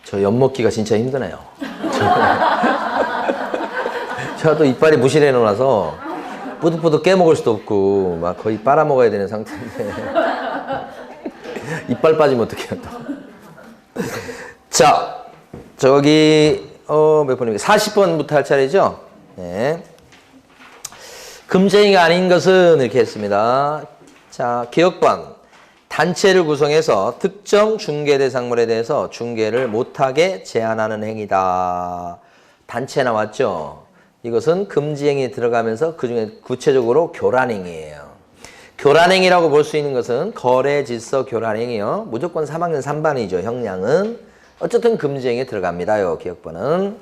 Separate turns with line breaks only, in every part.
저 엿 먹기가 진짜 힘드네요. 저도 이빨이 무실해 놓아서 뿌듯뿌듯 깨먹을 수도 없고 막 거의 빨아먹어야 되는 상태인데 이빨 빠지면 어떡해요 또. 자, 저기 몇 번입니까? 40번부터 할 차례죠? 네. 금쟁이가 아닌 것은 이렇게 했습니다. 자, 기억번. 단체를 구성해서 특정 중개 대상물에 대해서 중개를 못하게 제한하는 행위다. 단체 나왔죠? 이것은 금지행위에 들어가면서 그중에 구체적으로 교란행위예요. 교란행위라고 볼 수 있는 것은 거래질서 교란행위요. 무조건 3학년 3반이죠. 형량은. 어쨌든 금지행위에 들어갑니다요. 기억번은.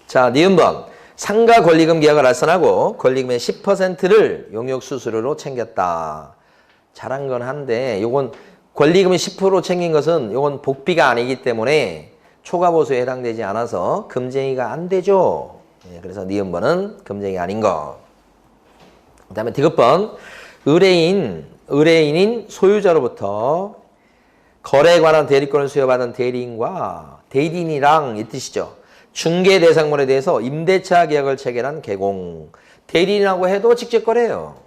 자, 니은번. 상가 권리금 계약을 알선하고 권리금의 10%를 용역수수료로 챙겼다. 잘한 건 한데 요건 권리금이 10% 챙긴 것은 요건 복비가 아니기 때문에 초과보수에 해당되지 않아서 금쟁이가 안 되죠. 네, 그래서 니은번은 금쟁이가 아닌 거. 그 다음에 디귿번. 의뢰인인 소유자로부터 거래에 관한 대리권을 수여받은 대리인이랑 이 뜻이죠. 중개 대상물에 대해서 임대차 계약을 체결한 개공. 대리인하고 해도 직접 거래예요.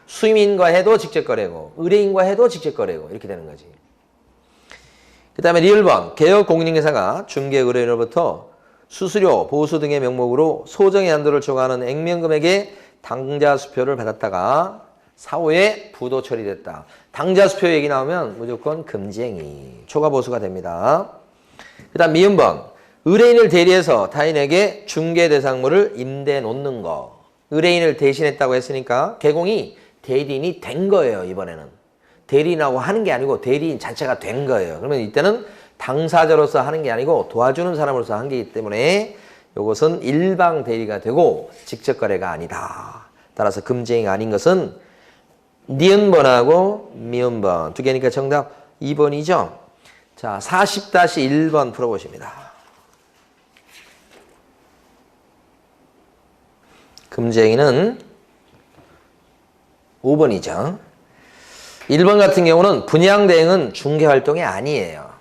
수임인과 해도 직접 거래고 의뢰인과 해도 직접 거래고 이렇게 되는 거지. 그 다음에 리을번. 개업공인중개사가 중개 의뢰인으로부터 수수료, 보수 등의 명목으로 소정의 한도를 초과하는 액면금액의 당자수표를 받았다가 사후에 부도 처리됐다. 당자수표 얘기 나오면 무조건 금지행위, 초과보수가 됩니다. 그 다음 미음번. 의뢰인을 대리해서 타인에게 중개 대상물을 임대 놓는 거. 의뢰인을 대신했다고 했으니까 개공이 대리인이 된 거예요. 이번에는. 대리인하고 하는 게 아니고 대리인 자체가 된 거예요. 그러면 이때는 당사자로서 하는 게 아니고 도와주는 사람으로서 한 게이기 때문에 이것은 일방 대리가 되고 직접 거래가 아니다. 따라서 금지행위가 아닌 것은 니은번하고 미은번 두 개니까 정답 2번이죠. 자, 40-1번 풀어보십니다. 금지행위는 5번이죠. 1번 같은 경우는 분양대행은 중개활동이 아니에요.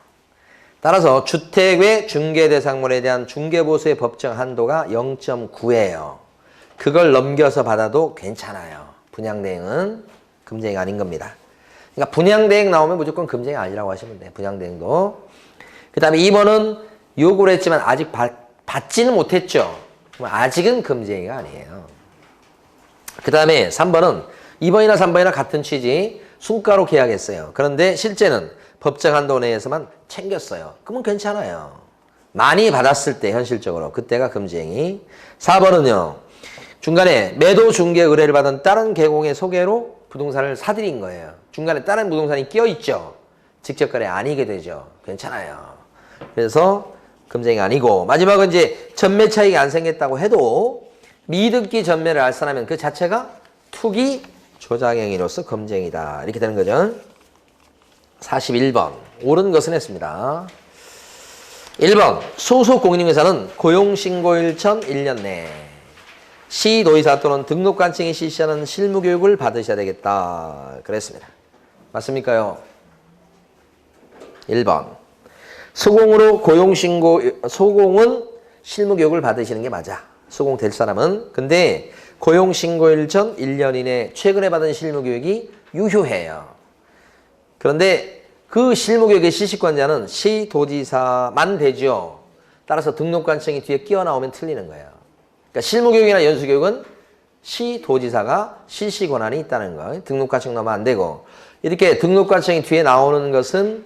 따라서 주택 외 중개대상물에 대한 중개보수의 법정 한도가 0.9예요. 그걸 넘겨서 받아도 괜찮아요. 분양대행은 금지행위 아닌 겁니다. 그러니까 분양대행 나오면 무조건 금지행위 아니라고 하시면 돼요. 분양대행도. 그 다음에 2번은 요구를 했지만 아직 받지는 못했죠. 아직은 금지행위가 아니에요. 그 다음에 3번은 2번이나 3번이나 같은 취지, 순가로 계약했어요. 그런데 실제는 법정 한도 내에서만 챙겼어요. 그러면 괜찮아요. 많이 받았을 때 현실적으로 그때가 금지행위. 4번은요. 중간에 매도 중개 의뢰를 받은 다른 개공의 소개로 부동산을 사들인 거예요. 중간에 다른 부동산이 끼어있죠. 직접 거래 아니게 되죠. 괜찮아요. 그래서 금지행위 아니고 마지막은 이제 전매 차익이 안 생겼다고 해도 미등기 전매를 알선하면 그 자체가 투기 조장행위로서 금지행위다. 이렇게 되는 거죠. 41번. 옳은 것은 했습니다. 1번. 소속 공인중개사는 고용신고일 전 1년 내 시도의사 또는 등록관청이 실시하는 실무교육을 받으셔야 되겠다. 그랬습니다. 맞습니까요? 1번. 소공은 실무교육을 받으시는 게 맞아. 소공될 사람은. 근데 고용신고일 전 1년 이내 최근에 받은 실무교육이 유효해요. 그런데 그 실무교육의 실시권자는 시도지사만 되죠. 따라서 등록관청이 뒤에 끼어 나오면 틀리는 거예요. 그러니까 실무교육이나 연수교육은 시도지사가 실시 권한이 있다는 거. 등록관청 넣으면 안 되고 이렇게 등록관청이 뒤에 나오는 것은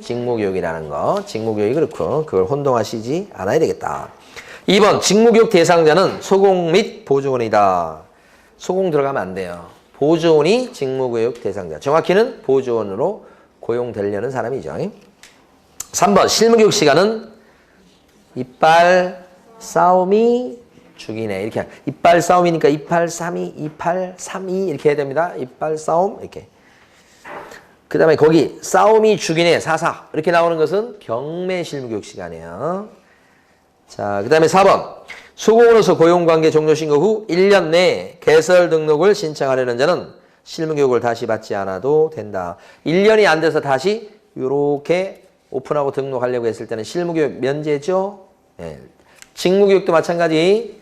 직무교육이라는 거. 직무교육이 그렇고 그걸 혼동하시지 않아야 되겠다. 2번. 직무교육 대상자는 소공 및 보조원이다. 소공 들어가면 안 돼요. 보조원이 직무교육 대상자. 정확히는 보조원으로 고용되려는 사람이죠. 3번. 실무교육 시간은 이빨 싸움이 죽이네. 이렇게 이빨 싸움이니까 2832, 2832 이렇게 해야 됩니다. 이빨 싸움 이렇게. 그 다음에 거기 싸움이 죽이네 44 이렇게 나오는 것은 경매 실무교육 시간이에요. 자, 그 다음에 4번. 소공으로서 고용관계 종료 신고 후 1년 내에 개설 등록을 신청하려는 자는 실무교육을 다시 받지 않아도 된다. 1년이 안 돼서 다시 이렇게 오픈하고 등록하려고 했을 때는 실무교육 면제죠. 예. 직무교육도 마찬가지.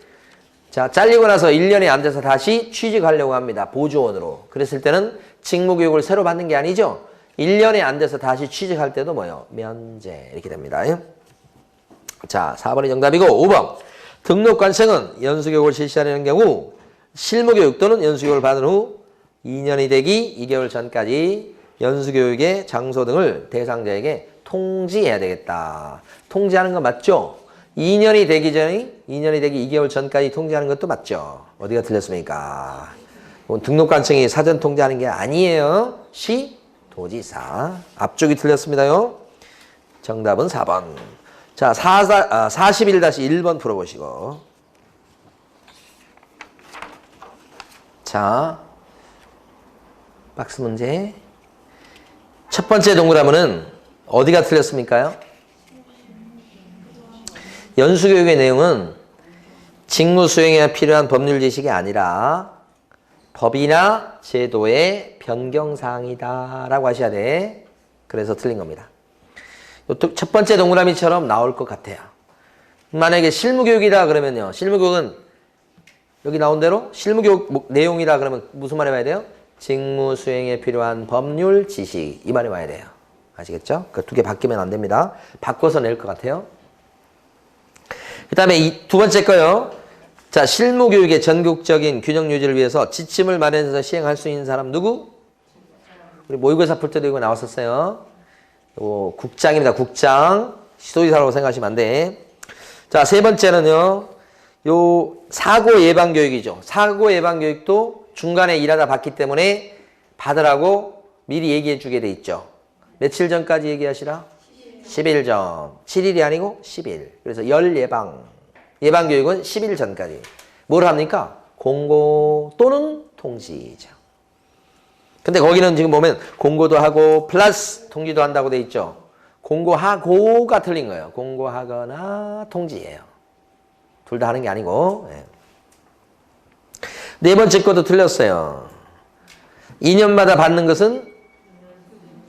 자, 잘리고 나서 1년이 안 돼서 다시 취직하려고 합니다. 보조원으로. 그랬을 때는 직무교육을 새로 받는 게 아니죠. 1년이 안 돼서 다시 취직할 때도 뭐요? 면제. 이렇게 됩니다. 예? 자, 4번이 정답이고 5번. 등록관청은 연수교육을 실시하려는 경우 실무교육 또는 연수교육을 받은 후 2년이 되기 2개월 전까지 연수교육의 장소 등을 대상자에게 통지해야 되겠다. 통지하는 거 맞죠? 2년이 되기 2개월 전까지 통지하는 것도 맞죠? 어디가 틀렸습니까? 등록관청이 사전 통지하는 게 아니에요. 시도지사. 앞쪽이 틀렸습니다요. 정답은 4번. 자, 41-1번 풀어보시고. 자, 박스 문제. 첫 번째 동그라미는 어디가 틀렸습니까? 연수교육의 내용은 직무 수행에 필요한 법률 지식이 아니라 법이나 제도의 변경사항이다 라고 하셔야 돼. 그래서 틀린 겁니다. 첫 번째 동그라미처럼 나올 것 같아요. 만약에 실무교육이다 그러면요. 실무교육은 여기 나온 대로 실무교육 내용이다 그러면 무슨 말이 와야 돼요? 직무 수행에 필요한 법률 지식. 이 말이 와야 돼요. 아시겠죠? 그 두 개 바뀌면 안 됩니다. 바꿔서 낼 것 같아요. 그 다음에 이 두 번째 거요. 자, 실무교육의 전국적인 균형 유지를 위해서 지침을 마련해서 시행할 수 있는 사람 누구? 우리 모의고사 풀 때도 이거 나왔었어요. 국장입니다. 국장. 시도지사라고 생각하시면 안 돼. 자, 세 번째는요. 요 사고 예방 교육이죠. 사고 예방 교육도 중간에 일하다 봤기 때문에 받으라고 미리 얘기해 주게 돼 있죠. 며칠 전까지 얘기하시라? 10일 전. 7일이 아니고 10일. 그래서 열 예방. 예방 교육은 10일 전까지. 뭘 합니까? 공고 또는 통지죠. 근데 거기는 지금 보면 공고도 하고 플러스 통지도 한다고 돼 있죠. 공고하고가 틀린 거예요. 공고하거나 통지예요. 둘 다 하는 게 아니고. 네. 네 번째 것도 틀렸어요. 2년마다 받는 것은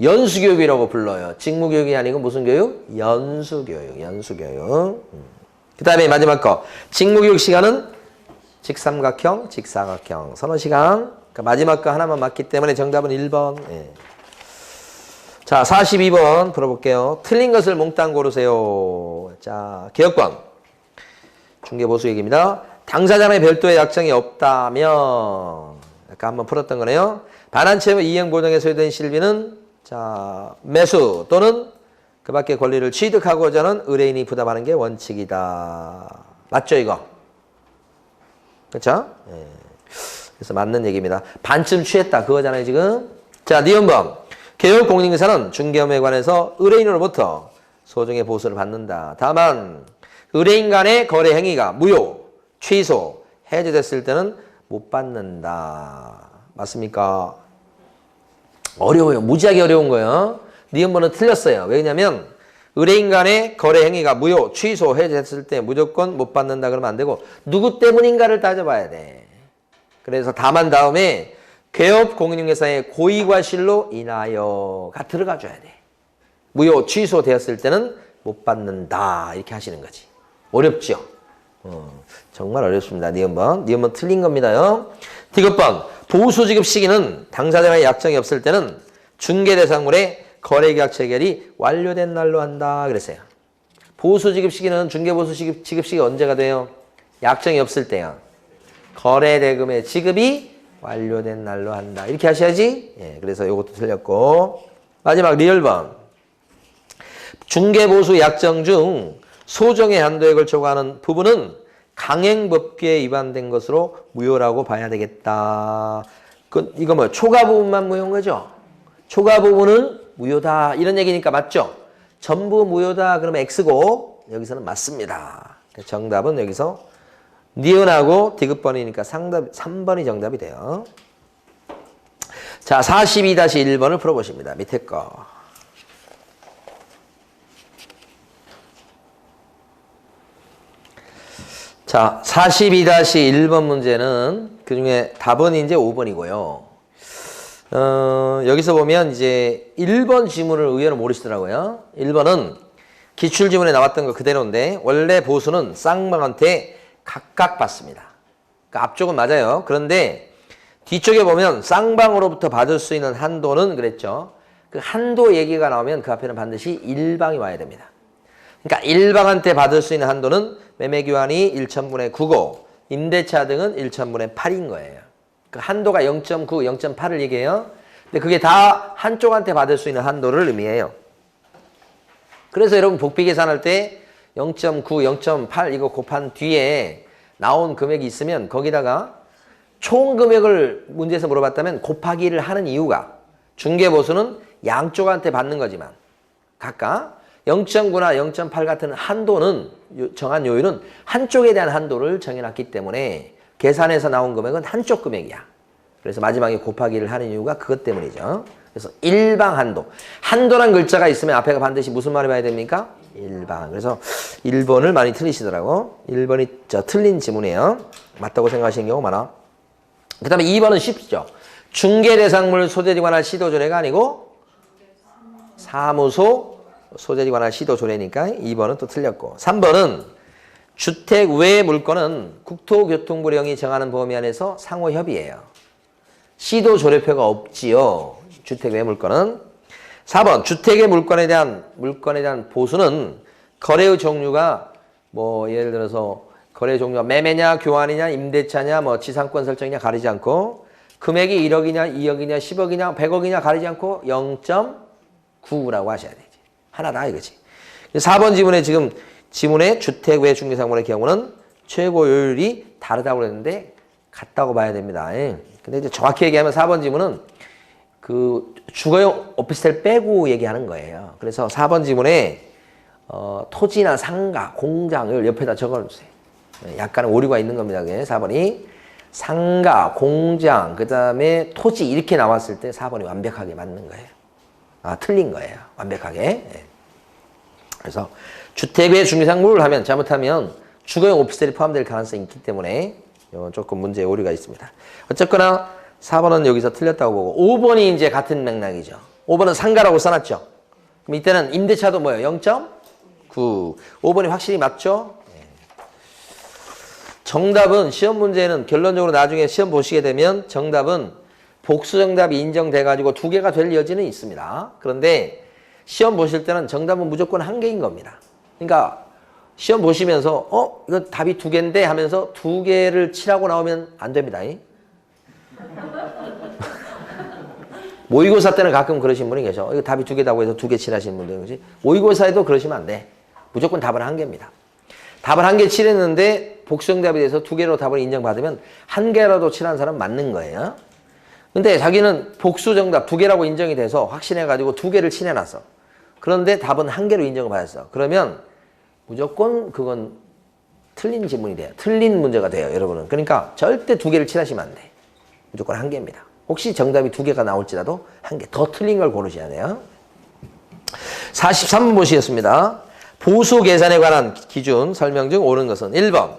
연수교육이라고 불러요. 직무교육이 아니고 무슨 교육? 연수교육. 연수교육. 그 다음에 마지막 거. 직무교육 시간은 직삼각형, 직사각형. 서너 시간. 그러니까 마지막 거 하나만 맞기 때문에 정답은 1번. 예. 자, 42번 풀어볼게요. 틀린 것을 몽땅 고르세요. 자, 개혁권. 중개보수 얘기입니다. 당사자의 별도의 약정이 없다면 아까 한번 풀었던 거네요. 반환채무 이행 보장에 소요된 실비는 자, 매수 또는 그 밖의 권리를 취득하고자 하는 의뢰인이 부담하는 게 원칙이다. 맞죠, 이거? 그렇죠? 예. 그래서 맞는 얘기입니다. 반쯤 취했다. 그거잖아요, 지금. 자, 니은범. 개혁 공인중개사는 중개업에 관해서 의뢰인으로부터 소정의 보수를 받는다. 다만 의뢰인 간의 거래 행위가 무효, 취소, 해제됐을 때는 못 받는다. 맞습니까? 어려워요. 무지하게 어려운 거예요. 니은번은 틀렸어요. 왜냐면 의뢰인 간의 거래 행위가 무효, 취소, 해제됐을 때 무조건 못 받는다 그러면 안 되고 누구 때문인가를 따져봐야 돼. 그래서 다만 다음에 개업 공인중개사의 고의과실로 인하여가 들어가줘야 돼. 무효, 취소되었을 때는 못 받는다. 이렇게 하시는 거지. 어렵죠? 정말 어렵습니다. 니은번. 니은번 틀린 겁니다요. 디귿번. 보수지급 시기는 당사자의 약정이 없을 때는 중개대상물의 거래계약 체결이 완료된 날로 한다. 그랬어요. 보수지급 시기는 중개보수 지급 시기가 언제가 돼요? 약정이 없을 때요. 거래대금의 지급이 완료된 날로 한다. 이렇게 하셔야지. 예, 그래서 이것도 틀렸고. 마지막 리얼번. 중개보수 약정 중 소정의 한도에 걸쳐 가는 부분은 강행법규에 위반된 것으로 무효라고 봐야 되겠다. 이거 뭐 초과 부분만 무효인 거죠? 초과 부분은 무효다. 이런 얘기니까 맞죠? 전부 무효다. 그러면 X고 여기서는 맞습니다. 정답은 여기서 니은하고 디귿번이니까 3번이 정답이 돼요. 자, 42-1번을 풀어보십니다. 밑에 거. 자, 42-1번 문제는 그중에 답은 이제 5번이고요. 여기서 보면 이제 1번 지문을 의외로 모르시더라고요. 1번은 기출지문에 나왔던 거 그대로인데 원래 보수는 쌍방한테 각각 받습니다. 그러니까 앞쪽은 맞아요. 그런데 뒤쪽에 보면 쌍방으로부터 받을 수 있는 한도는 그랬죠. 그 한도 얘기가 나오면 그 앞에는 반드시 1방이 와야 됩니다. 그러니까 1방한테 받을 수 있는 한도는 매매교환이 1,000분의 9고 임대차 등은 1,000분의 8인 거예요. 그 한도가 0.9, 0.8을 얘기해요. 근데 그게 다 한쪽한테 받을 수 있는 한도를 의미해요. 그래서 여러분 복비 계산할 때 0.9, 0.8 이거 곱한 뒤에 나온 금액이 있으면 거기다가 총 금액을 문제에서 물어봤다면 곱하기를 하는 이유가 중개보수는 양쪽한테 받는 거지만 각각 0.9나 0.8 같은 한도는 정한 요율은 한쪽에 대한 한도를 정해놨기 때문에 계산해서 나온 금액은 한쪽 금액이야. 그래서 마지막에 곱하기를 하는 이유가 그것 때문이죠. 그래서 일방 한도. 한도란 글자가 있으면 앞에가 반드시 무슨 말을 봐야 됩니까? 일방. 그래서 1번을 많이 틀리시더라고. 1번이 틀린 지문이에요. 맞다고 생각하시는 경우 많아. 그 다음에 2번은 쉽죠. 중개대상물 소재지 관할 시도조례가 아니고 사무소 소재지 관할 시도조례니까 2번은 또 틀렸고 3번은 주택 외 물건은 국토교통부령이 정하는 범위 안에서 상호협의예요. 시도조례표가 없지요. 주택 외 물건은 4번 주택의 물건에 대한 보수는 거래의 종류가 뭐 예를 들어서 거래 종류가 매매냐 교환이냐 임대차냐 뭐 지상권 설정이냐 가리지 않고 금액이 1억이냐 2억이냐 10억이냐 100억이냐 가리지 않고 0.9라고 하셔야 되지. 하나다 이거지. 4번 지문에 지금 지문에 주택 외 중개상물의 경우는 최고 요율이 다르다고 그랬는데 같다고 봐야 됩니다. 근데 이제 정확히 얘기하면 4번 지문은 그 주거용 오피스텔 빼고 얘기하는 거예요. 그래서 4번 지문에 토지나 상가, 공장을 옆에다 적어주세요. 약간 오류가 있는 겁니다. 그게 4번이 상가, 공장, 그 다음에 토지 이렇게 나왔을 때 4번이 완벽하게 맞는 거예요. 틀린 거예요. 완벽하게. 그래서 주택의 중개상물을 하면 잘못하면 주거용 오피스텔이 포함될 가능성이 있기 때문에 조금 문제에 오류가 있습니다. 어쨌거나 4번은 여기서 틀렸다고 보고 5번이 이제 같은 맥락이죠. 5번은 상가라고 써놨죠. 그럼 이때는 임대차도 뭐예요? 0.9. 5번이 확실히 맞죠? 정답은 시험 문제는 결론적으로 나중에 시험 보시게 되면 정답은 복수 정답이 인정돼가지고 2개가 될 여지는 있습니다. 그런데 시험 보실 때는 정답은 무조건 1개인 겁니다. 그러니까 시험 보시면서 이거 답이 2개인데 하면서 2개를 칠하고 나오면 안 됩니다. 모의고사 때는 가끔 그러신 분이 계셔. 이거 답이 2개다고 해서 2개 칠하시는 분들 그렇지. 모의고사에도 그러시면 안 돼. 무조건 답은 1개입니다. 답을 1개 칠했는데 복수 정답에 대해서 2개로 답을 인정받으면 1개라도 칠한 사람 맞는 거예요. 근데 자기는 복수 정답 2개라고 인정이 돼서 확신해가지고 2개를 칠해놨어. 그런데 답은 1개로 인정을 받았어. 그러면 무조건 그건 틀린 지문이 돼요. 틀린 문제가 돼요, 여러분은. 그러니까 절대 2개를 칠하시면 안 돼. 무조건 1개입니다. 혹시 정답이 2개가 나올지라도 1개 더 틀린 걸 고르셔야 돼요. 43번 보시겠습니다. 보수 계산에 관한 기준 설명 중 옳은 것은 1번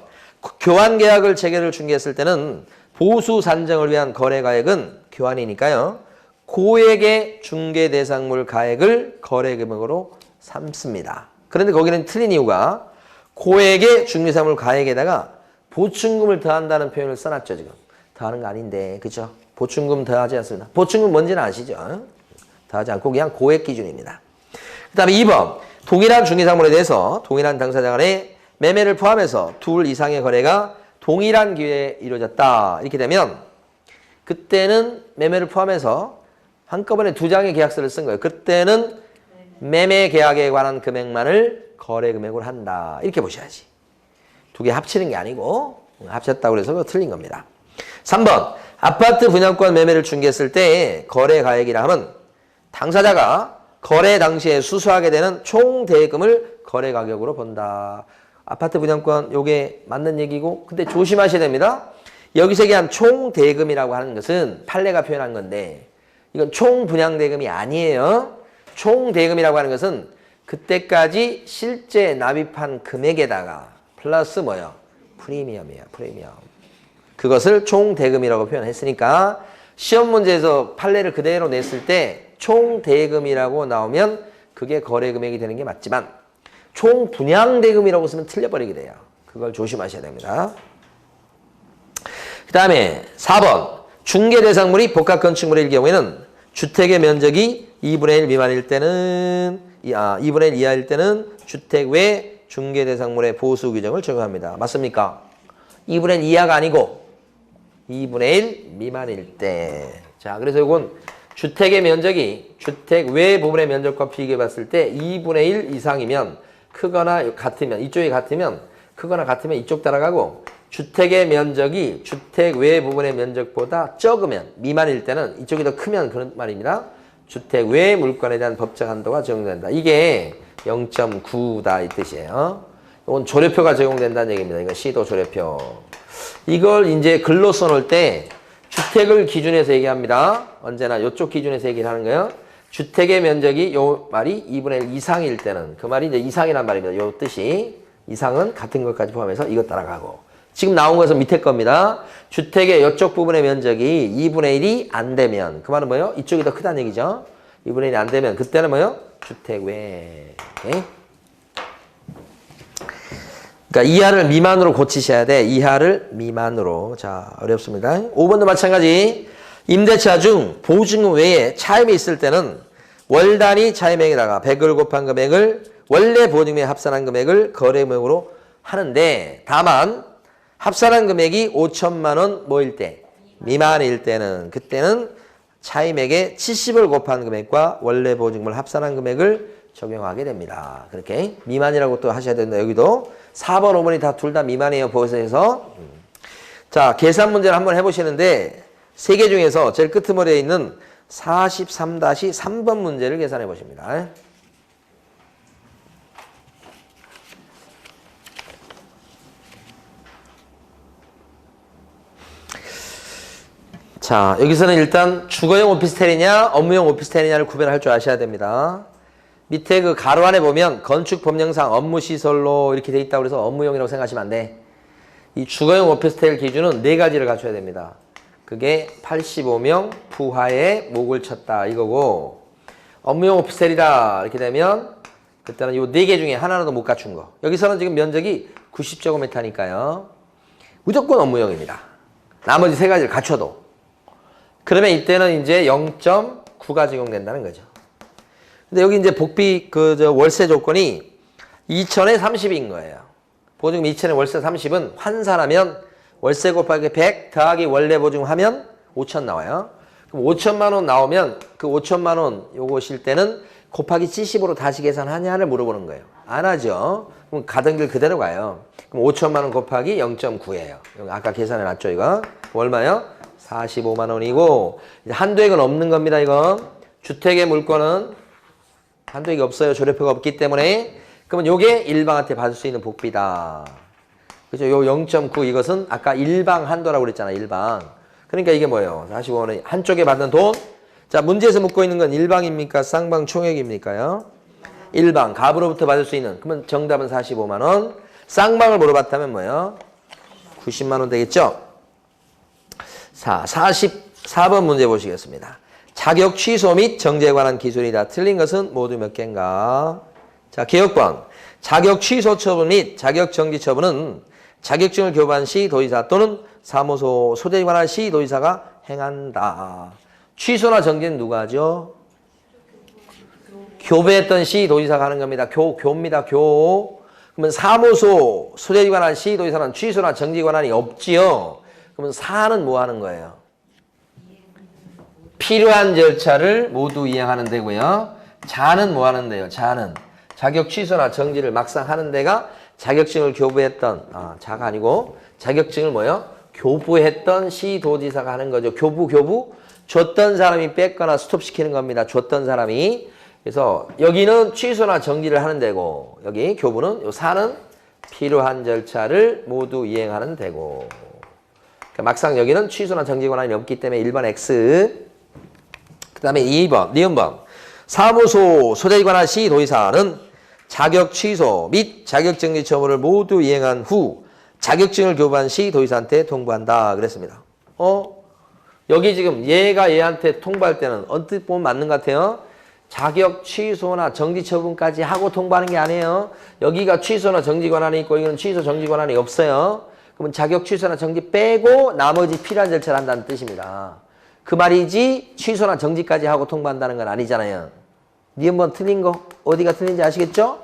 교환 계약을 체결을 중개했을 때는 보수 산정을 위한 거래 가액은 교환이니까요. 고액의 중개 대상물 가액을 거래 금액으로 삼습니다. 그런데 거기는 틀린 이유가 고액의 중개 대상물 가액에다가 보충금을 더한다는 표현을 써놨죠. 지금 더하는 거 아닌데 그죠? 보충금 더하지 않습니다. 보충금 뭔지는 아시죠? 더하지 않고 그냥 고액 기준입니다. 그 다음에 2번 동일한 중개상물에 대해서 동일한 당사자 간의 매매를 포함해서 둘 이상의 거래가 동일한 기회에 이루어졌다. 이렇게 되면 그때는 매매를 포함해서 한꺼번에 2장의 계약서를 쓴 거예요. 그때는 매매 계약에 관한 금액만을 거래 금액으로 한다. 이렇게 보셔야지. 2개 합치는 게 아니고 합쳤다고 해서 그거 틀린 겁니다. 3번 아파트 분양권 매매를 중개했을 때 거래 가액이라 하면 당사자가 거래 당시에 수수하게 되는 총 대금을 거래 가격으로 본다. 아파트 분양권 요게 맞는 얘기고 근데 조심하셔야 됩니다. 여기서 얘기한 총 대금이라고 하는 것은 판례가 표현한 건데 이건 총 분양 대금이 아니에요. 총 대금이라고 하는 것은 그때까지 실제 납입한 금액에다가 플러스 뭐요? 프리미엄이에요. 프리미엄. 그것을 총 대금이라고 표현했으니까 시험 문제에서 판례를 그대로 냈을 때 총 대금이라고 나오면 그게 거래 금액이 되는 게 맞지만 총 분양 대금이라고 쓰면 틀려버리게 돼요. 그걸 조심하셔야 됩니다. 그 다음에 4번 중개 대상물이 복합 건축물일 경우에는 주택의 면적이 2분의 1 미만일 때는 2분의 1 이하일 때는 주택 외 중개 대상물의 보수 규정을 적용합니다. 맞습니까? 2분의 1 이하가 아니고 2분의 1 미만일 때. 자, 그래서 이건 주택의 면적이 주택 외 부분의 면적과 비교해 봤을 때 2분의 1 이상이면 크거나 같으면 이쪽이 같으면 크거나 같으면 이쪽 따라가고 주택의 면적이 주택 외 부분의 면적보다 적으면 미만일 때는 이쪽이 더 크면 그런 말입니다. 주택 외 물건에 대한 법적 한도가 적용된다. 이게 0.9다 이 뜻이에요. 이건 조례표가 적용된다는 얘기입니다. 이건 시도 조례표. 이걸 이제 글로 써놓을 때 주택을 기준해서 얘기합니다. 언제나 이쪽 기준에서 얘기를 하는 거예요. 주택의 면적이 요 말이 2분의 1 이상일 때는 그 말이 이제 이상이란 말입니다. 요 뜻이 이상은 같은 것까지 포함해서 이것 따라가고 지금 나온 것은 밑에 겁니다. 주택의 이쪽 부분의 면적이 2분의 1이 안 되면 그 말은 뭐예요? 이쪽이 더 크다는 얘기죠. 2분의 1이 안 되면 그때는 뭐예요? 주택 외. 오케이? 그러니까 이하를 미만으로 고치셔야 돼. 이하를 미만으로. 자, 어렵습니다. 5번도 마찬가지. 임대차 중 보증금 외에 차임이 있을 때는 월 단위 차임액에다가 100을 곱한 금액을 원래 보증금에 합산한 금액을 거래금액으로 하는데 다만 합산한 금액이 5천만 원 뭐일 때? 미만일 때는 그때는 차임액에 70을 곱한 금액과 원래 보증금을 합산한 금액을 적용하게 됩니다. 그렇게 미만이라고 또 하셔야 된다. 여기도 4번, 5번이 다 둘 다 미만이에요. 보세에서. 자, 계산 문제를 한번 해보시는데 세 개 중에서 제일 끄트머리에 있는 43-3번 문제를 계산해 보십니다. 자, 여기서는 일단 주거용 오피스텔이냐 업무용 오피스텔이냐를 구별할 줄 아셔야 됩니다. 밑에 그 가로 안에 보면 건축법령상 업무시설로 이렇게 돼 있다고 해서 업무용이라고 생각하시면 안 돼. 이 주거용 오피스텔 기준은 네 가지를 갖춰야 됩니다. 그게 85명 부하에 목을 쳤다 이거고 업무용 오피스텔이다 이렇게 되면 그때는 이 네 개 중에 하나라도 못 갖춘 거. 여기서는 지금 면적이 90제곱미터니까요. 무조건 업무용입니다. 나머지 세 가지를 갖춰도. 그러면 이때는 이제 0.9가 적용된다는 거죠. 근데 여기 이제 복비 월세 조건이 2천에 30인 거예요. 보증금 2천에 월세 30은 환산하면 월세 곱하기 100 더하기 원래 보증금 하면 5천 나와요. 그럼 5천만 원 나오면 그 5천만 원 요거실 때는 곱하기 70으로 다시 계산하냐를 물어보는 거예요. 안 하죠. 그럼 가던 길 그대로 가요. 그럼 5천만 원 곱하기 0.9예요. 아까 계산해 놨죠, 이거. 얼마요? 45만 원이고 한도액은 없는 겁니다, 이건. 주택의 물건은 한도액이 없어요. 조례표가 없기 때문에. 그러면 요게 일방한테 받을 수 있는 복비다. 그죠? 요 0.9 이것은 아까 일방 한도라고 그랬잖아, 일방. 그러니까 이게 뭐예요? 45만 원 한쪽에 받는 돈. 자, 문제에서 묻고 있는 건 일방입니까? 쌍방 총액입니까요? 일방, 갑으로부터 받을 수 있는. 그러면 정답은 45만 원. 쌍방을 물어봤다면 뭐예요? 90만 원 되겠죠? 자, 44번 문제 보시겠습니다. 자격 취소 및 정지에 관한 기준이다. 틀린 것은 모두 몇 개인가? 자, 개혁번. 자격 취소 처분 및 자격 정지 처분은 자격증을 교부한 시 도의사 또는 사무소 소재에 관한 시 도의사가 행한다. 취소나 정지는 누가 하죠? 교부했던 시 도의사가 하는 겁니다. 교입니다. 교. 그러면 사무소 소재에 관한 시 도의사는 취소나 정지 권한이 없지요. 그러면 사는 뭐 하는 거예요? 필요한 절차를 모두 이행하는 데고요. 자는 뭐 하는 데요? 자는 자격 취소나 정지를 막상 하는 데가 자격증을 교부했던 자가 아니고 자격증을 뭐요? 교부했던 시도지사가 하는 거죠. 교부 줬던 사람이 뺏거나 스톱시키는 겁니다. 줬던 사람이. 그래서 여기는 취소나 정지를 하는 데고 여기 교부는 요 사는 필요한 절차를 모두 이행하는 데고 그러니까 막상 여기는 취소나 정지 권한이 없기 때문에 1번 X. 그 다음에 2번, 니은번. 사무소 소재에 관한 시 도의사는 자격 취소 및 자격 정지 처분을 모두 이행한 후 자격증을 교부한 시 도의사한테 통보한다. 그랬습니다. 여기 지금 얘가 얘한테 통보할 때는 언뜻 보면 맞는 것 같아요. 자격 취소나 정지 처분까지 하고 통보하는 게 아니에요. 여기가 취소나 정지 권한이 있고 이건 취소 정지 권한이 없어요. 그러면 자격 취소나 정지 빼고 나머지 필요한 절차를 한다는 뜻입니다. 그 말이지 취소나 정지까지 하고 통보한다는 건 아니잖아요. 니 한번 틀린 거 어디가 틀린지 아시겠죠?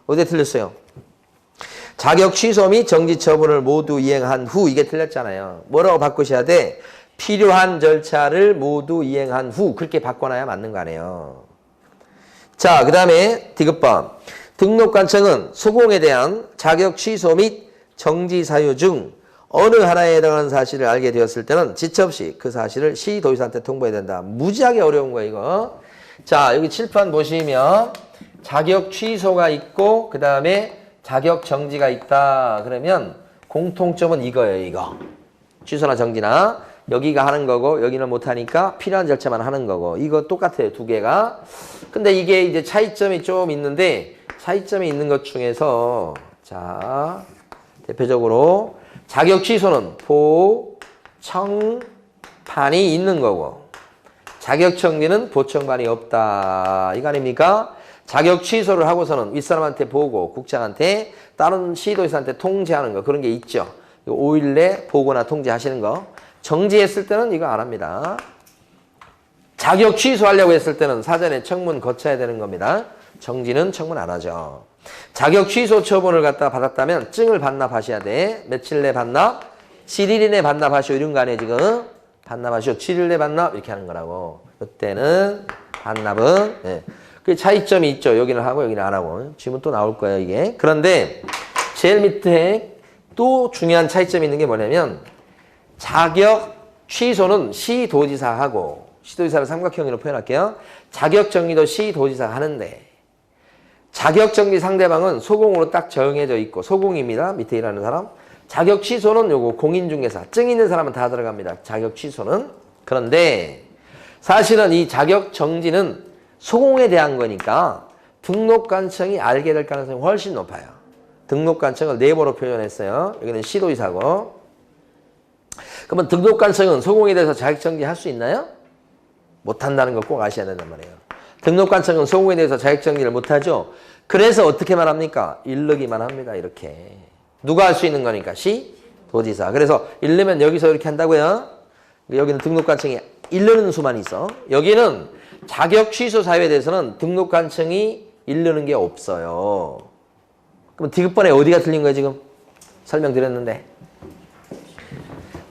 어디에 틀렸어요? 자격 취소 및 정지 처분을 모두 이행한 후 이게 틀렸잖아요. 뭐라고 바꾸셔야 돼? 필요한 절차를 모두 이행한 후 그렇게 바꿔놔야 맞는 거 아니에요. 자, 그 다음에 디귿번. 등록관청은 소공에 대한 자격 취소 및 정지 사유 중 어느 하나에 해당하는 사실을 알게 되었을 때는 지체 없이 그 사실을 시도지사한테 통보해야 된다. 무지하게 어려운 거예요, 이거. 자, 여기 칠판 보시면 자격 취소가 있고 그 다음에 자격 정지가 있다. 그러면 공통점은 이거예요, 이거. 취소나 정지나 여기가 하는 거고 여기는 못하니까 필요한 절차만 하는 거고 이거 똑같아요, 두 개가. 근데 이게 이제 차이점이 좀 있는데 차이점이 있는 것 중에서 자 대표적으로 자격 취소는 보청판이 있는 거고 자격 정지는 보청판이 없다. 이거 아닙니까? 자격 취소를 하고서는 윗사람한테 보고 국장한테 다른 시도지사한테 통지하는 거 그런 게 있죠. 5일 내 보고나 통지하시는 거. 정지했을 때는 이거 안 합니다. 자격 취소하려고 했을 때는 사전에 청문 거쳐야 되는 겁니다. 정지는 청문 안 하죠. 자격 취소 처분을 갖다 받았다면 증을 반납하셔야 돼. 며칠 내 반납? 7일 이내 반납하시오. 이런 거 아니에요 지금. 반납하시오. 7일 내 반납 이렇게 하는 거라고. 이때는 반납은 네. 그 차이점이 있죠. 여기는 하고 여기는 안 하고. 지금 또 나올 거예요 이게. 그런데 제일 밑에 또 중요한 차이점이 있는 게 뭐냐면 자격 취소는 시도지사하고 시도지사를 삼각형으로 표현할게요. 자격 정리도 시도지사가 하는데 자격 정리 상대방은 소공으로 딱 정해져 있고 소공입니다. 밑에 일하는 사람. 자격 취소는 요거 공인중개사 증 있는 사람은 다 들어갑니다. 자격 취소는. 그런데 사실은 이 자격 정지는 소공에 대한 거니까 등록관청이 알게 될 가능성이 훨씬 높아요. 등록관청을 네모로 표현했어요. 여기는 시도지사고. 그러면 등록관청은 소공에 대해서 자격정지 할 수 있나요? 못한다는 거 꼭 아셔야 된단 말이에요. 등록관청은 소공에 대해서 자격정지를 못하죠. 그래서 어떻게만 합니까? 일르기만 합니다. 이렇게. 누가 할 수 있는 거니까? 시도지사. 그래서 일르면 여기서 이렇게 한다고요. 여기는 등록관청이 일르는 수만 있어. 여기는 자격 취소 사유에 대해서는 등록관청이 일르는 게 없어요. 그럼 디귿번에 어디가 틀린 거예요 지금? 설명드렸는데.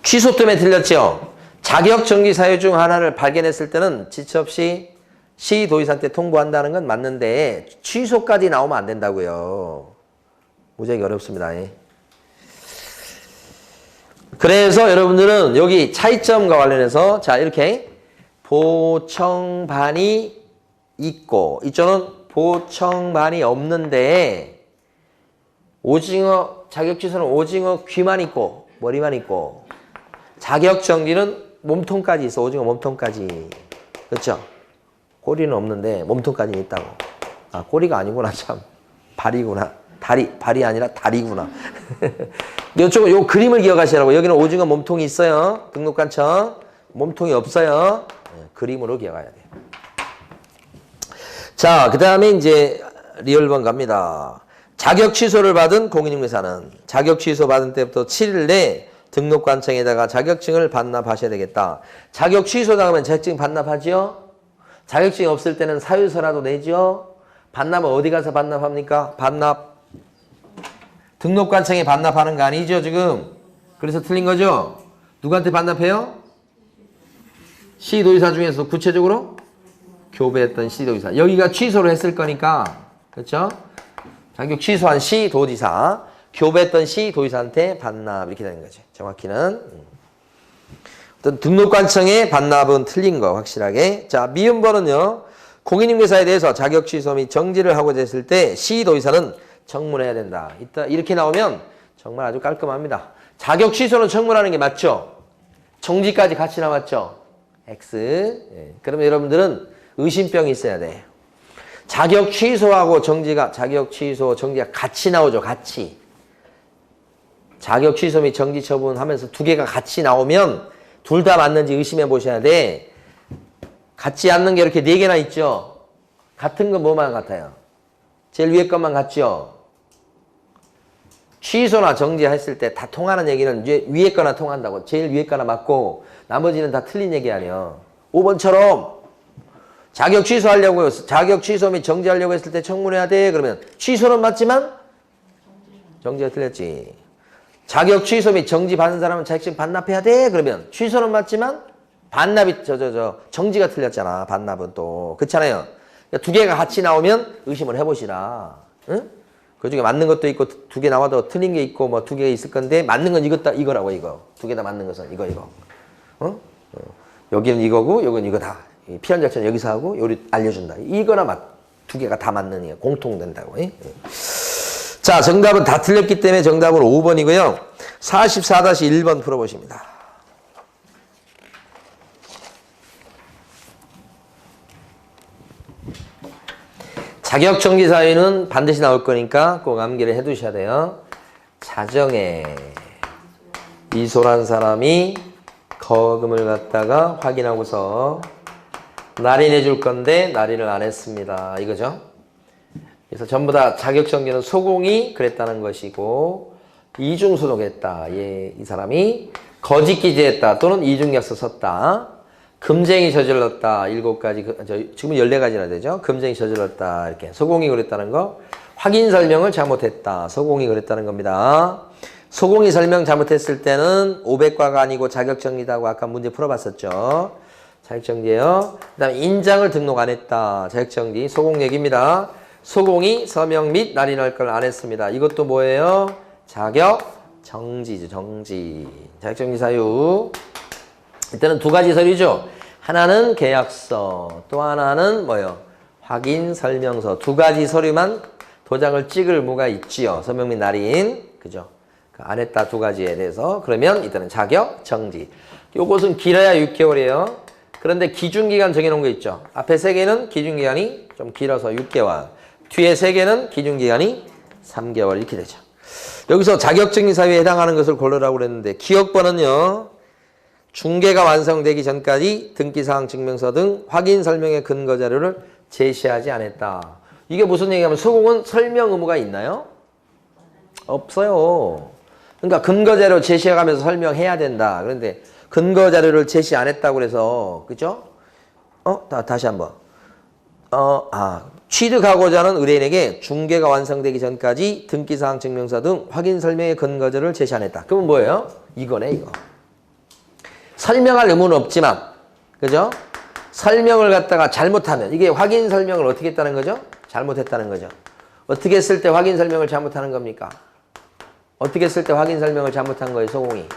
취소 때문에 틀렸죠. 자격 정지 사유 중 하나를 발견했을 때는 지체 없이 시도지사한테 통보한다는 건 맞는데 취소까지 나오면 안 된다고요. 무지하게 어렵습니다. 그래서 여러분들은 여기 차이점과 관련해서 자 이렇게 보청반이 있고 이쪽은 보청반이 없는데 오징어 자격 취소는 오징어 귀만 있고 머리만 있고 자격 정지는 몸통까지 있어. 오징어 몸통까지. 그렇죠? 꼬리는 없는데 몸통까지 있다고. 아, 꼬리가 아니구나 참. 발이구나. 발이 아니라 다리구나. 이쪽은 요 그림을 기억하시라고. 여기는 오징어 몸통이 있어요. 등록관청. 몸통이 없어요. 네, 그림으로 기억해야 돼요. 자, 그 다음에 이제 리얼번 갑니다. 자격 취소를 받은 공인중개사는 자격 취소 받은 때부터 7일 내에 등록관청에다가 자격증을 반납하셔야 되겠다. 자격 취소 당하면 자격증 반납하죠? 자격증이 없을 때는 사유서라도 내죠? 반납은 어디 가서 반납합니까? 반납. 등록관청에 반납하는 거 아니죠, 지금? 그래서 틀린 거죠? 누구한테 반납해요? 시도지사 중에서 구체적으로? 교배했던 시도지사. 여기가 취소를 했을 거니까. 그렇죠? 자격 취소한 시도지사. 교배했던 시도지사한테 반납. 이렇게 되는 거죠. 정확히는. 어떤 등록관청의 반납은 틀린 거, 확실하게. 자, 미음번은요. 공인중개사에 대해서 자격 취소 및 정지를 하고자 했을 때 시도지사는 청문해야 된다. 이렇게 나오면 정말 아주 깔끔합니다. 자격 취소는 청문하는 게 맞죠? 정지까지 같이 나왔죠? X. 예. 그러면 여러분들은 의심병이 있어야 돼. 자격 취소하고 정지가, 자격 취소, 정지가 같이 나오죠. 같이. 자격 취소 및 정지 처분 하면서 두 개가 같이 나오면 둘 다 맞는지 의심해 보셔야 돼. 같지 않는 게 이렇게 4개나 있죠. 같은 건 뭐만 같아요? 제일 위에 것만 같죠. 취소나 정지했을 때 다 통하는 얘기는 위에 거나 통한다고. 제일 위에 거나 맞고 나머지는 다 틀린 얘기 아니에요. 5번처럼 자격 취소하려고요. 자격 취소 및 정지하려고 했을 때 청문해야 돼. 그러면 취소는 맞지만 정지가 틀렸지. 자격 취소 및 정지 받은 사람은 자격증 반납해야 돼. 그러면 취소는 맞지만 반납이 정지가 틀렸잖아. 반납은 또 그렇잖아요. 그러니까 2개가 같이 나오면 의심을 해보시라. 응? 그 중에 맞는 것도 있고 2개 나와도 틀린 게 있고 뭐 2개 있을 건데 맞는 건 이거라고 이거. 2개 다 맞는 것은 이거. 어? 여기는 이거고 여기는 이거다. 필연 작전 여기서 하고 요리 알려준다. 이거나 2개가 다 맞는 게 공통된다고. 자, 정답은 다 틀렸기 때문에 정답은 5번이고요. 44-1번 풀어보십니다. 자격정지 사유는 반드시 나올 거니까 꼭 암기를 해 두셔야 돼요. 자정에 이소란 사람이 거금을 갖다가 확인하고서 날인해 줄 건데 날인을 안 했습니다. 이거죠. 그래서 전부 다 자격정지는 소공이 그랬다는 것이고 이중소독했다. 이 사람이 거짓 기재했다 또는 이중약서 썼다. 금쟁이 저질렀다. 7가지, 지금 14가지나 되죠. 금쟁이 저질렀다. 이렇게. 소공이 그랬다는 거. 확인 설명을 잘못했다. 소공이 그랬다는 겁니다. 소공이 설명 잘못했을 때는 500과가 아니고 자격정지다고 아까 문제 풀어봤었죠. 자격정지예요. 그 다음에 인장을 등록 안 했다. 자격정지. 소공 얘기입니다. 소공이 서명 및 날인할 걸 안 했습니다. 이것도 뭐예요? 자격정지죠. 정지. 자격정지 사유. 이때는 2가지 서류죠. 하나는 계약서, 또 하나는 뭐요? 확인 설명서. 2가지 서류만 도장을 찍을 의무가 있지요. 서명 및 날인. 그죠? 안 했다 2가지에 대해서. 그러면 이때는 자격 정지. 요것은 길어야 6개월이에요. 그런데 기준기간 정해놓은 거 있죠. 앞에 3개는 기준기간이 좀 길어서 6개월. 뒤에 3개는 기준기간이 3개월 이렇게 되죠. 여기서 자격정지 사유에 해당하는 것을 고르라고 그랬는데 기억번은요. 중개가 완성되기 전까지 등기사항 증명서 등 확인 설명의 근거 자료를 제시하지 않았다. 이게 무슨 얘기냐면 소공은 설명 의무가 있나요? 없어요. 그러니까 근거 자료 제시해가면서 설명해야 된다. 그런데 근거 자료를 제시 안 했다고 그래서 그죠? 다시 한번. 취득하고자 하는 의뢰인에게 중개가 완성되기 전까지 등기사항 증명서 등 확인 설명의 근거 자료를 제시 안 했다. 그러면 뭐예요? 이거네 이거. 설명할 의무는 없지만, 그죠? 설명을 갖다가 잘못하면, 이게 확인 설명을 어떻게 했다는 거죠? 잘못했다는 거죠. 어떻게 했을 때 확인 설명을 잘못하는 겁니까? 어떻게 했을 때 확인 설명을 잘못한 거예요, 소공이?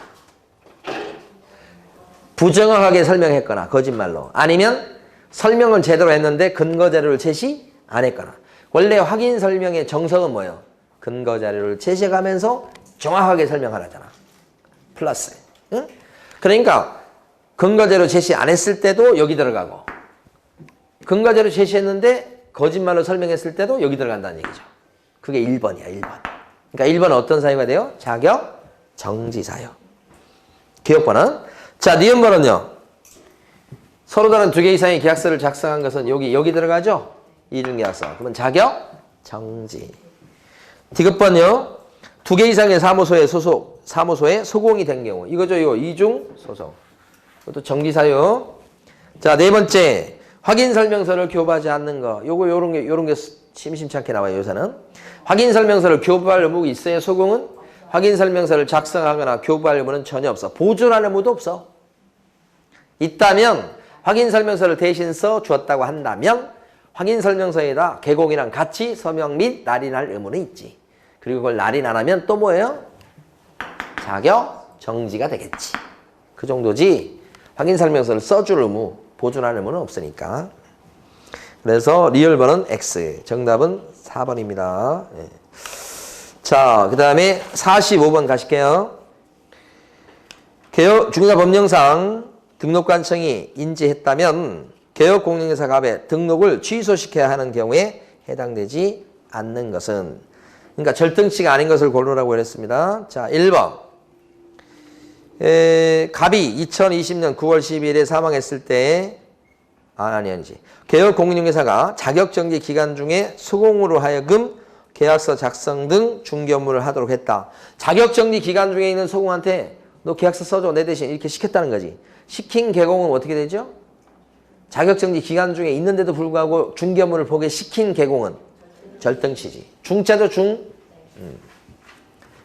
부정확하게 설명했거나, 거짓말로. 아니면 설명은 제대로 했는데 근거 자료를 제시 안 했거나. 원래 확인 설명의 정석은 뭐예요? 근거 자료를 제시해가면서 정확하게 설명하라잖아. 플러스. 응? 그러니까 근거제로 제시 안 했을 때도 여기 들어가고 근거제로 제시했는데 거짓말로 설명했을 때도 여기 들어간다는 얘기죠. 그게 1번이야. 1번. 그러니까 1번은 어떤 사유가 돼요? 자격 정지 사유. 기억번은 자, 니은번은요. 서로 다른 2개 이상의 계약서를 작성한 것은 여기 들어가죠? 이중계약서. 그러면 자격 정지. 디귿번요. 2개 이상의 사무소에 소공이 된 경우. 이거죠, 이거. 이중 소송. 이것도 정지사유. 자, 4번째. 확인 설명서를 교부하지 않는 거. 요런 게 심심찮게 나와요, 요새는. 확인 설명서를 교부할 의무가 있어요, 소공은? 확인 설명서를 작성하거나 교부할 의무는 전혀 없어. 보존할 의무도 없어. 있다면, 확인 설명서를 대신 써 주었다고 한다면, 확인 설명서에다 개공이랑 같이 서명 및 날인할 의무는 있지. 그리고 그걸 날인 안 하면 또 뭐예요? 자격 정지가 되겠지. 그 정도지 확인 설명서를 써줄 의무, 보존할 의무는 없으니까. 그래서 리얼번은 X. 정답은 4번입니다. 네. 자, 그 다음에 45번 가실게요. 중개사법령상 등록관청이 인지했다면 개업공인중개사 갑의 등록을 취소시켜야 하는 경우에 해당되지 않는 것은, 그러니까 절등치가 아닌 것을 고르라고 했습니다. 자, 1번. 갑이 2020년 9월 12일에 사망했을 때 아니지. 개혁공인중개사가 자격정지 기간 중에 소공으로 하여금 계약서 작성 등 중개 업무를 하도록 했다. 자격정지 기간 중에 있는 소공한테 너 계약서 써줘 내 대신 이렇게 시켰다는 거지. 시킨 개공은 어떻게 되죠? 자격정지 기간 중에 있는데도 불구하고 중개 업무를 보게 시킨 개공은 절등치지. 중자죠 중.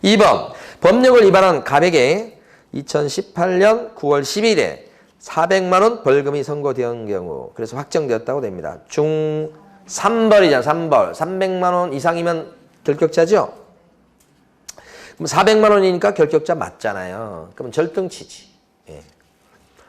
2번 법령을 위반한 갑에게 2018년 9월 10일에 400만 원 벌금이 선고된 경우 그래서 확정되었다고 됩니다. 중 3벌이잖아. 3벌. 300만 원 이상이면 결격자죠. 그럼 400만 원이니까 결격자 맞잖아요. 그러면 절등치지. 예.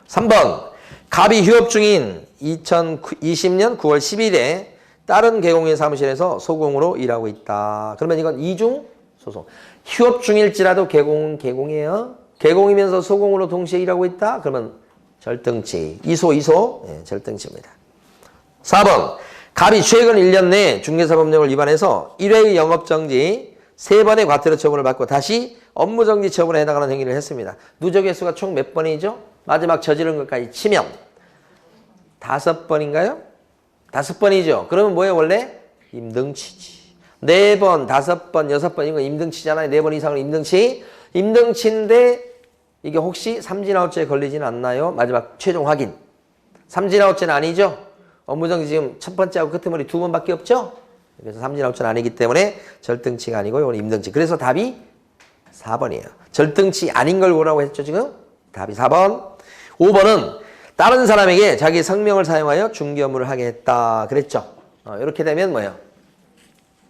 3번 갑이 휴업 중인 2020년 9월 10일에 다른 개공인 사무실에서 소공으로 일하고 있다. 그러면 이건 이중 소송. 휴업 중일지라도 개공은 개공이에요. 개공이면서 소공으로 동시에 일하고 있다. 그러면 절등치. 이소 예, 절등치입니다. 4번 갑이 최근 1년 내 중개사법령을 위반해서 1회의 영업정지 3번의 과태료 처분을 받고 다시 업무정지 처분에 해당하는 행위를 했습니다. 누적 횟수가 총 몇 번이죠? 마지막 저지른 것까지 치면 5번인가요? 5번이죠. 그러면 뭐예요 원래? 임등치지. 4번, 5번, 6번 이건 임등치잖아요. 4번 이상은 임등치. 임등치인데 이게 혹시 삼진아웃죄에 걸리지는 않나요? 마지막 최종 확인. 삼진아웃죄는 아니죠? 업무정지 지금 첫 번째하고 끝머리 2번밖에 없죠? 그래서 삼진아웃죄는 아니기 때문에 절등치가 아니고 이건 임등치. 그래서 답이 4번이에요. 절등치 아닌 걸 뭐라고 했죠 지금? 답이 4번. 5번은 다른 사람에게 자기 성명을 사용하여 중개 업무를 하게 했다. 그랬죠? 이렇게 되면 뭐예요?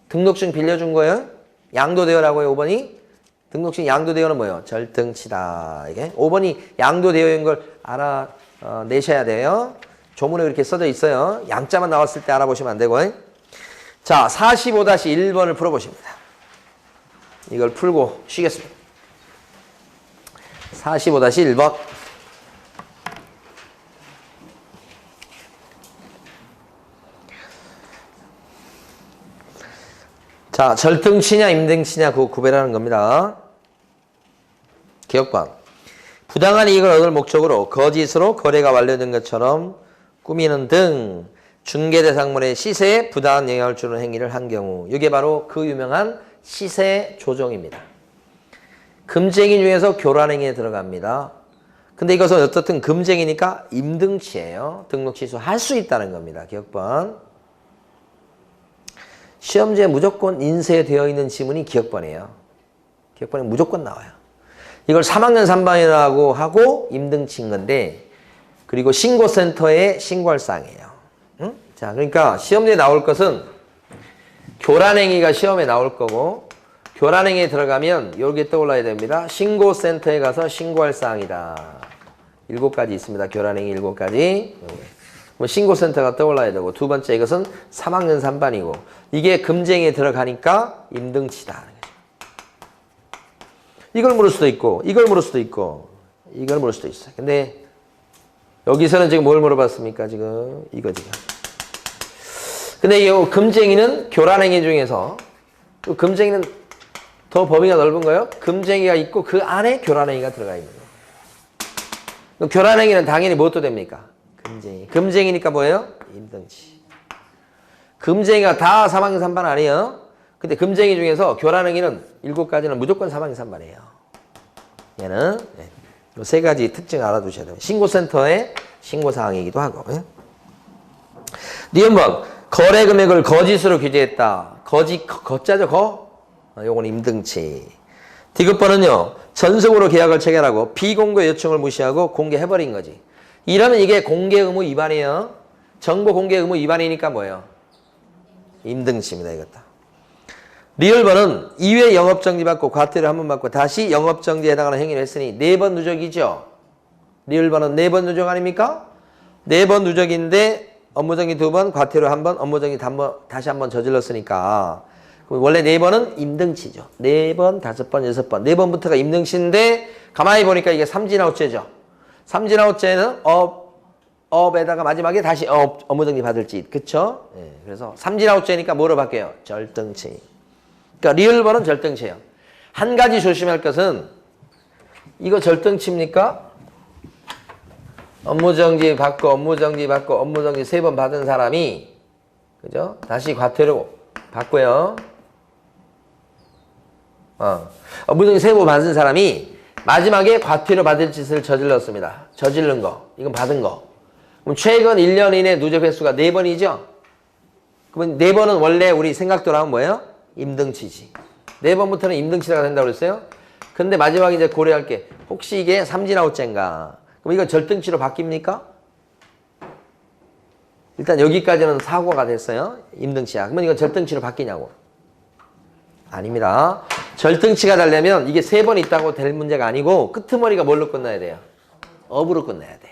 등록증 빌려준 거예요? 양도되어라고요 5번이? 등록증 양도되어는 뭐예요? 절등치다. 이게 5번이 양도되어인 걸 알아내셔야 돼요. 조문에 그렇게 써져 있어요. 양자만 나왔을 때 알아보시면 안 되고. 자, 45-1번을 풀어보십니다. 이걸 풀고 쉬겠습니다. 45-1번. 자, 절등치냐 임등치냐 그거 구별하는 겁니다. 기억반. 부당한 이익을 얻을 목적으로 거짓으로 거래가 완료된 것처럼 꾸미는 등 중개대상물의 시세에 부당한 영향을 주는 행위를 한 경우 이게 바로 그 유명한 시세 조정입니다. 금쟁이 중에서 교란행위에 들어갑니다. 근데 이것은 어떻든 금쟁이니까 임등치예요. 등록 취소할 수 있다는 겁니다. 기억번. 시험지에 무조건 인쇄되어 있는 지문이 기억번이에요. 기억번이 무조건 나와요. 이걸 3학년 3반이라고 하고 임등치인 건데 그리고 신고센터에 신고할 사항이에요. 응? 자, 그러니까 시험지에 나올 것은 교란행위가 시험에 나올 거고 교란행위에 들어가면 여기에 떠올라야 됩니다. 신고센터에 가서 신고할 사항이다. 7가지 있습니다. 교란행위 7가지. 신고센터가 떠올라야 되고 두 번째 이것은 3학년 3반이고 이게 금쟁이에 들어가니까 임등치다. 이걸 물을 수도 있고 이걸 물을 수도 있고 이걸 물을 수도 있어요. 근데 여기서는 지금 뭘 물어봤습니까? 지금 이거 지금. 근데 이 금쟁이는 교란행위 중에서 또 금쟁이는 더 범위가 넓은 거예요. 금쟁이가 있고 그 안에 교란행위가 들어가 있는 거예요. 교란행위는 당연히 무엇도 됩니까? 금쟁이. 금쟁이니까 뭐예요? 임등치. 금쟁이가 다 3학년 3반 아니에요? 근데 금쟁이 중에서 교란행위는 7가지는 무조건 3학년 3반이에요. 얘는 네. 이 3가지 특징 알아두셔야 돼요. 신고센터의 신고사항이기도 하고. 네? 니은번 거래 금액을 거짓으로 규제했다. 거짜죠 거? 요건 임등치. 디귿번은요. 전속으로 계약을 체결하고 비공개 요청을 무시하고 공개해버린 거지. 이러면 이게 공개 의무 위반이에요. 정보 공개 의무 위반이니까 뭐예요? 임등치입니다. 이것도. 리얼번은 2회 영업정지 받고 과태료 1번 받고 다시 영업정지에 해당하는 행위를 했으니 4번 누적이죠. 리얼번은 4번 누적 아닙니까? 4번 누적인데 업무정지 2번, 과태료 1번, 업무정지 다시 1번 저질렀으니까 원래 4번은 임등치죠. 4번, 5번, 6번. 4번부터가 임등치인데 가만히 보니까 이게 삼진아웃죄죠. 삼진아웃죄는 업에다가 마지막에 다시 업무정지 받을지. 그쵸? 예, 그래서 삼진아웃죄니까 뭐로 바뀌어요? 절등치. 그러니까 리얼번은 절등치예요. 한 가지 조심할 것은 이거 절등치입니까? 업무정지 받고 업무정지 받고 업무정지 3번 받은 사람이 그죠? 다시 과태료 받고요. 업무정지 3번 받은 사람이 마지막에 과태료 받을 짓을 저질렀습니다. 저지른 거. 이건 받은 거. 그럼 최근 1년 이내 누적 횟수가 4번이죠? 그러면 4번은 원래 우리 생각대로 하면 뭐예요? 임등치지. 4번부터는 임등치가 된다고 그랬어요? 근데 마지막에 이제 고려할 게 혹시 이게 삼진아웃죄인가? 그럼 이건 절등치로 바뀝니까? 일단 여기까지는 사고가 됐어요. 임등치야. 그러면 이건 절등치로 바뀌냐고? 아닙니다. 절등치가 되려면 이게 3번 있다고 될 문제가 아니고 끄트머리가 뭘로 끝나야 돼요? 업으로 끝나야 돼.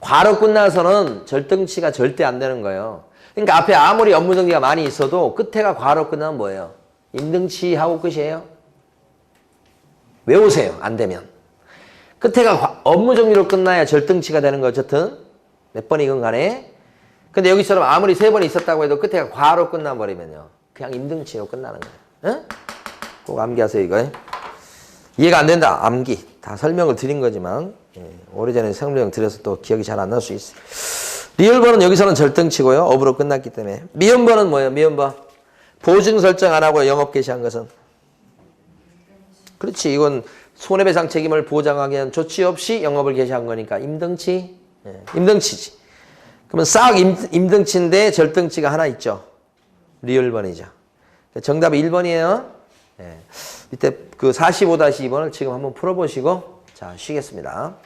과로 끝나서는 절등치가 절대 안 되는 거예요. 그러니까 앞에 아무리 업무정지가 많이 있어도 끝에가 과로 끝나면 뭐예요? 임등치하고 끝이에요. 외우세요. 안 되면. 끝에가 업무정지로 끝나야 절등치가 되는 거 어쨌든 몇 번이건 간에. 근데 여기처럼 아무리 3번 있었다고 해도 끝에가 과로 끝나버리면요. 그냥 임등치로 끝나는 거예요. 응? 꼭 암기하세요 이거. 이해가 안 된다. 암기. 다 설명을 드린 거지만 오래전에 설명 드려서 또 기억이 잘 안 날 수 있어요. 리얼번은 여기서는 절등치고요. 업으로 끝났기 때문에. 미연번은 뭐예요? 미연번. 보증 설정 안 하고 영업 개시한 것은? 그렇지. 이건 손해배상 책임을 보장하기 위한 조치 없이 영업을 개시한 거니까 임등치. 임등치지. 그러면 싹 임등치인데 절등치가 하나 있죠. 리얼번이죠. 정답이 1번이에요. 이때 그 45-2번을 지금 한번 풀어보시고 자 쉬겠습니다.